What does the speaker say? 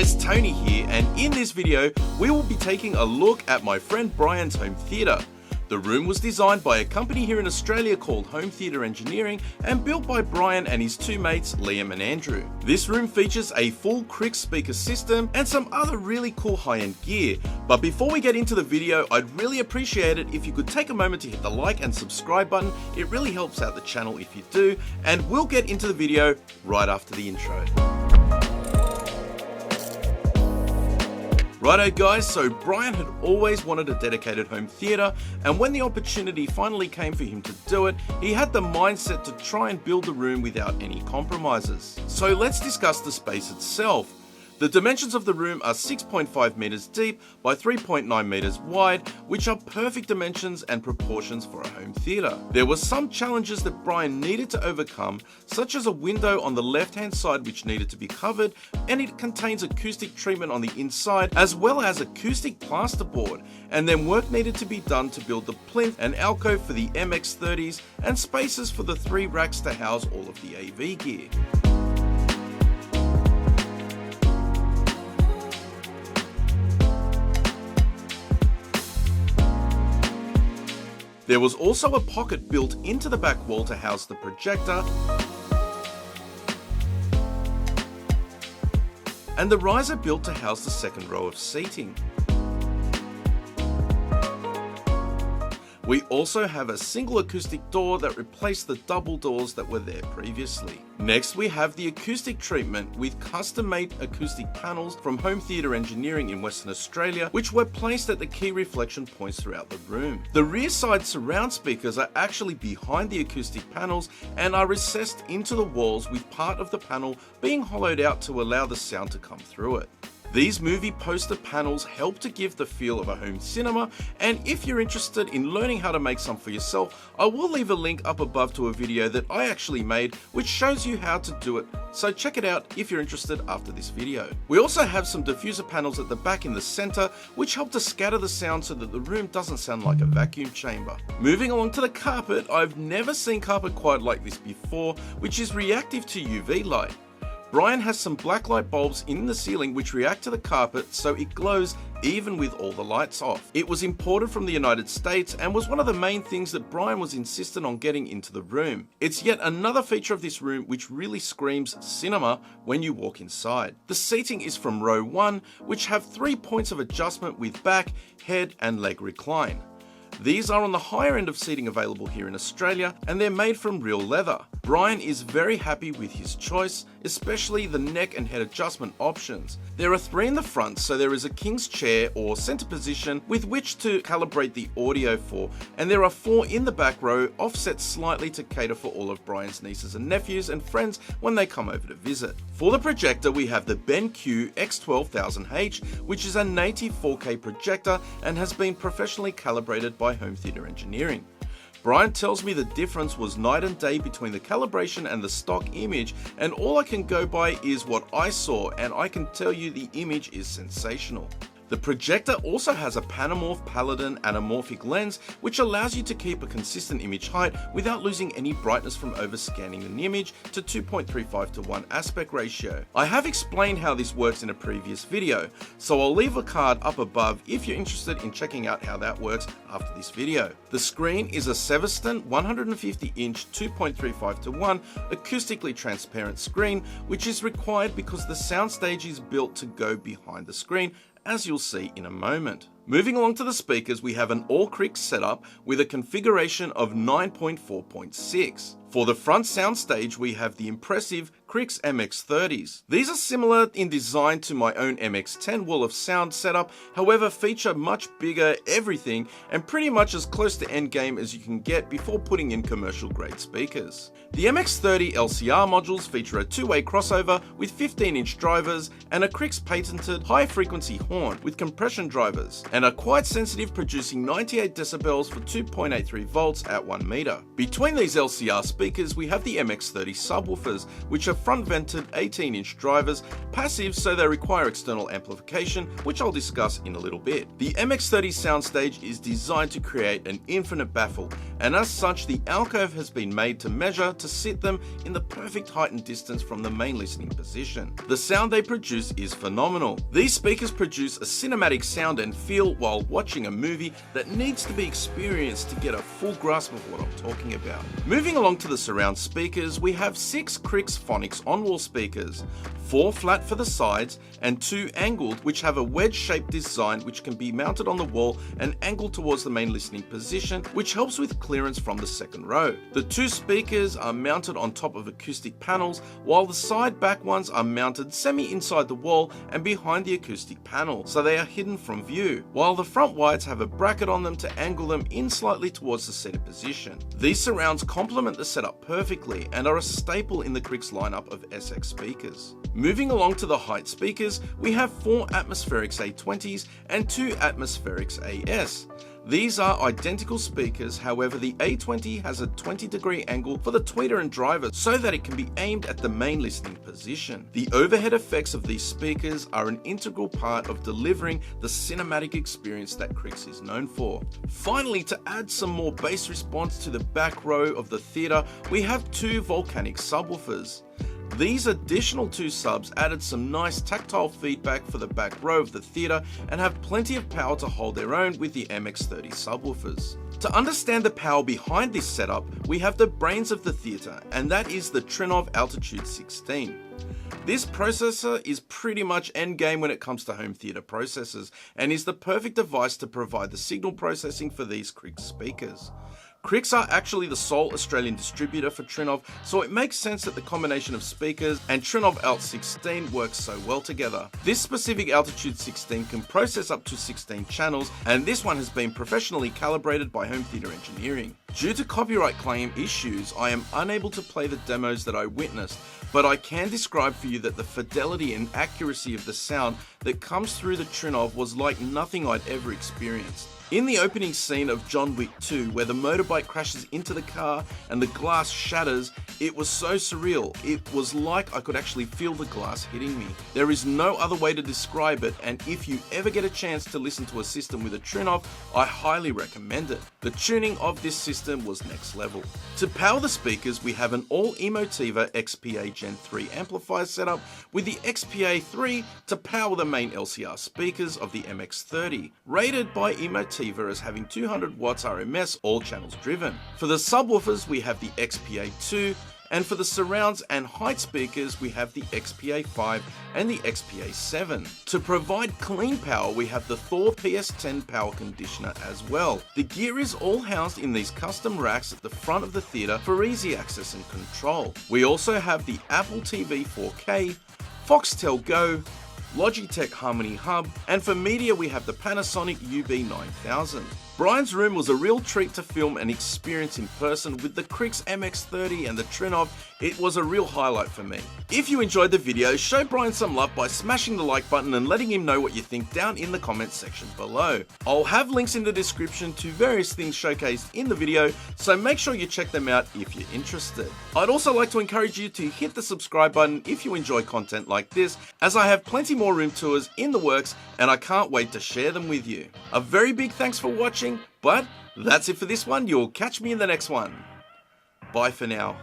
guys, Tony here, and in this video we will be taking a look at my friend Brian's home theatre. The room was designed by a company here in Australia called Home Theatre Engineering and built by Brian and his two mates Liam and Andrew. This room features a full Krix speaker system and some other really cool high-end gear. But before we get into the video, I'd really appreciate it if you could take a moment to hit the like and subscribe button. It really helps out the channel if you do, and we'll get into the video right after the intro. Righto guys, so Brian had always wanted a dedicated home theatre, and when the opportunity finally came for him to do it, he had the mindset to try and build the room without any compromises. So let's discuss the space itself. The dimensions of the room are 6.5 meters deep by 3.9 meters wide, which are perfect dimensions and proportions for a home theatre. There were some challenges that Brian needed to overcome, such as a window on the left hand side which needed to be covered, and it contains acoustic treatment on the inside as well as acoustic plasterboard, and then work needed to be done to build the plinth and alcove for the MX-30s and spaces for the 3 racks to house all of the AV gear. There was also a pocket built into the back wall to house the projector, and the riser built to house the second row of seating. We also have a single acoustic door that replaced the double doors that were there previously. Next we have the acoustic treatment with custom-made acoustic panels from Home Theatre Engineering in Western Australia, which were placed at the key reflection points throughout the room. The rear side surround speakers are actually behind the acoustic panels and are recessed into the walls, with part of the panel being hollowed out to allow the sound to come through it. These movie poster panels help to give the feel of a home cinema, and if you're interested in learning how to make some for yourself, I will leave a link up above to a video that I actually made which shows you how to do it, so check it out if you're interested after this video. We also have some diffuser panels at the back in the center which help to scatter the sound so that the room doesn't sound like a vacuum chamber. Moving along to the carpet, I've never seen carpet quite like this before, which is reactive to UV light. Brian has some black light bulbs in the ceiling which react to the carpet so it glows even with all the lights off. It was imported from the United States and was one of the main things that Brian was insistent on getting into the room. It's yet another feature of this room which really screams cinema when you walk inside. The seating is from row 1, which have 3 points of adjustment with back, head and leg recline. These are on the higher end of seating available here in Australia, and they're made from real leather. Brian is very happy with his choice, especially the neck and head adjustment options. There are 3 in the front, so there is a king's chair or center position with which to calibrate the audio for, and there are 4 in the back row, offset slightly to cater for all of Brian's nieces and nephews and friends when they come over to visit. For the projector, we have the BENQ X12000H, which is a native 4K projector and has been professionally calibrated by Home Theatre Engineering. Brian tells me the difference was night and day between the calibration and the stock image, and all I can go by is what I saw, and I can tell you the image is sensational. The projector also has a PANAMORPH Paladin anamorphic lens, which allows you to keep a consistent image height without losing any brightness from overscanning an image to 2.35:1 aspect ratio. I have explained how this works in a previous video, so I'll leave a card up above if you're interested in checking out how that works after this video. The screen is a SEVERTSON 150-inch 2.35:1 acoustically transparent screen, which is required because the soundstage is built to go behind the screen, as you'll see in a moment. Moving along to the speakers, we have an all Krix setup with a configuration of 9.4.6. For the front soundstage, we have the impressive Krix MX-30s. These are similar in design to my own MX-10 wall of sound setup, however feature much bigger everything and pretty much as close to endgame as you can get before putting in commercial grade speakers. The MX-30 LCR modules feature a 2-way crossover with 15-inch drivers and a Krix patented high frequency horn with compression drivers, and are quite sensitive, producing 98 decibels for 2.83 volts at 1 meter. Between these LCR speakers we have the MX-30 subwoofers, which are front vented 18-inch drivers, passive so they require external amplification, which I'll discuss in a little bit. The MX-30 soundstage is designed to create an infinite baffle, and as such the alcove has been made to measure to sit them in the perfect height and distance from the main listening position. The sound they produce is phenomenal. These speakers produce a cinematic sound and feel while watching a movie that needs to be experienced to get a full grasp of what I'm talking about. Moving along to the surround speakers, we have 6 Krix Phonics on-wall speakers, 4 flat for the sides and 2 angled, which have a wedge-shaped design which can be mounted on the wall and angled towards the main listening position, which helps with clearance from the second row. The 2 speakers are mounted on top of acoustic panels, while the side back ones are mounted semi-inside the wall and behind the acoustic panel, so they are hidden from view, while the front wides have a bracket on them to angle them in slightly towards the center position. These surrounds complement the setup perfectly and are a staple in the Krix lineup of SX speakers. Moving along to the height speakers, we have 4 Atmospherics A20s and 2 Atmospherics AS. These are identical speakers, however the A20 has a 20-degree angle for the tweeter and driver so that it can be aimed at the main listening position. The overhead effects of these speakers are an integral part of delivering the cinematic experience that Krix is known for. Finally, to add some more bass response to the back row of the theatre, we have 2 Volcanic subwoofers. These additional 2 subs added some nice tactile feedback for the back row of the theatre and have plenty of power to hold their own with the MX-30 subwoofers. To understand the power behind this setup, we have the brains of the theatre, and that is the Trinnov Altitude 16. This processor is pretty much endgame when it comes to home theatre processors and is the perfect device to provide the signal processing for these Krix speakers. Krix are actually the sole Australian distributor for Trinnov, so it makes sense that the combination of speakers and Trinnov Alt 16 works so well together. This specific Altitude 16 can process up to 16 channels, and this one has been professionally calibrated by Home Theatre Engineering. Due to copyright claim issues, I am unable to play the demos that I witnessed, but I can describe for you that the fidelity and accuracy of the sound that comes through the Trinnov was like nothing I'd ever experienced. In the opening scene of John Wick 2, where the motorbike crashes into the car and the glass shatters, it was so surreal. It was like I could actually feel the glass hitting me. There is no other way to describe it, and if you ever get a chance to listen to a system with a Trinnov, I highly recommend it. The tuning of this system was next level. To power the speakers, we have an all Emotiva XPA Gen 3 amplifier setup with the XPA 3 to power the main LCR speakers of the MX-30, rated by Emotiva as having 200 watts RMS, all channels driven. For the subwoofers, we have the XPA 2, and for the surrounds and height speakers, we have the XPA 5 and the XPA 7. To provide clean power, we have the THOR PS10 power conditioner as well. The gear is all housed in these custom racks at the front of the theatre for easy access and control. We also have the Apple TV 4K, FOXTEL Go, Logitech Harmony Hub, and for media we have the Panasonic UB9000. Brian's room was a real treat to film and experience in person with the Krix MX-30 and the Trinnov. It was a real highlight for me. If you enjoyed the video, show Brian some love by smashing the like button and letting him know what you think down in the comments section below. I'll have links in the description to various things showcased in the video, so make sure you check them out if you're interested. I'd also like to encourage you to hit the subscribe button if you enjoy content like this, as I have plenty more room tours in the works and I can't wait to share them with you. A very big thanks for watching, but that's it for this one. You'll catch me in the next one. Bye for now.